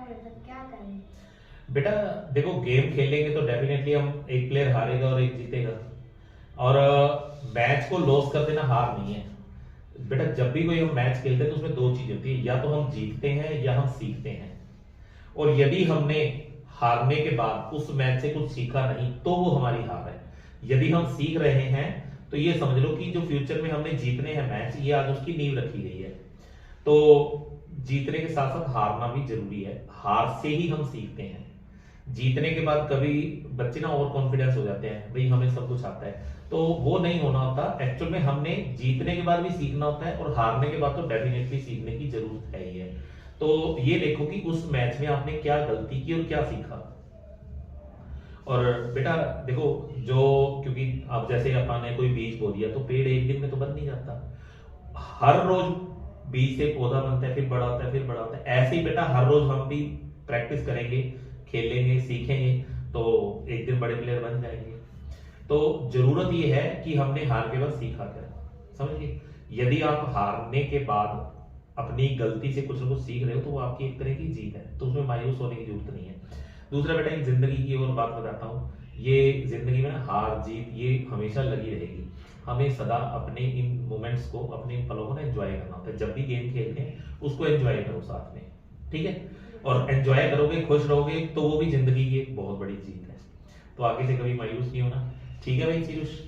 फिर तो क्या करें। बेटा देखो, गेम खेलेंगे तो डेफिनेटली हम एक प्लेयर हारेगा और एक जीतेगा। और मैच को लॉस कर देना हार नहीं है। बेटा जब भी कोई हम मैच खेलते हैं तो उसमें दो चीज होती है, या तो हम जीतते हैं या हम सीखते हैं। और यदि हमने हारने के बाद उस मैच से कुछ सीखा नहीं तो वो हमारी हार है। यदि हम सीख रहे हैं तो ये समझ लो कि जो फ्यूचर में हमने जीतने हैं मैच, ये आज उसकी नींव रखी गई है। तो जीतने के साथ साथ हारना भी जरूरी है, हार से ही हम सीखते हैं। जीतने के बाद कभी बच्चे ना ओवर कॉन्फिडेंस हो जाते हैं, भाई हमें सब कुछ आता है, तो वो नहीं होना होता। एक्चुअल में हमने जीतने के बाद भी सीखना होता है, और हारने के बाद तो डेफिनेटली सीखने की जरूरत है ही है। तो ये देखो कि उस मैच में आपने क्या गलती की और क्या सीखा। और बेटा देखो, जो क्योंकि अब जैसे अपन ने कोई बीज बो दिया तो पेड़ एक दिन में तो बन नहीं जाता। हर रोज बीज से पौधा बनता है, फिर बड़ा होता है, फिर बड़ा होता है। ऐसे ही बेटा हर रोज हम भी प्रैक्टिस करेंगे, खेलेंगे, सीखेंगे, तो एक दिन बड़े प्लेयर बन जाएंगे। तो जरूरत यह है कि हमने हार के बाद सीखा क्या, समझिए। यदि आप हारने के बाद अपनी गलती से कुछ ना कुछ सीख रहे हो तो वो आपकी एक तरह की जीत है, तो उसमें मायूस होने की जरूरत नहीं है। दूसरा बेटा, एक जिंदगी की और बात बताता हूँ। ये जिंदगी में ना हार जीत ये हमेशा लगी रहेगी। हमें सदा अपने इन मोमेंट्स को, अपने इन पलों को ना एंजॉय करना होता है। जब भी गेम खेलते हैं उसको एंजॉय करो साथ में, ठीक है। और एंजॉय करोगे, खुश रहोगे, तो वो भी जिंदगी की एक बहुत बड़ी जीत है। तो आगे से कभी मायूस नहीं होना, ठीक है भाई सीरुष।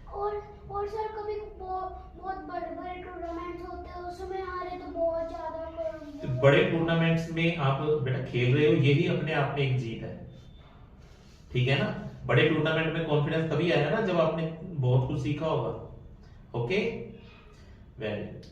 और और सर कभी बहुत बड़े बड़े टूर्नामेंट्स होते हैं उसमें हारे तो बहुत ज्यादा तो मतलब बड़े टूर्नामेंट्स में आप बेटा खेल रहे हो, यही अपने आप में एक जीत है, ठीक है ना। बड़े टूर्नामेंट में कॉन्फिडेंस तभी आएगा ना जब आपने बहुत कुछ सीखा होगा। Okay, very good.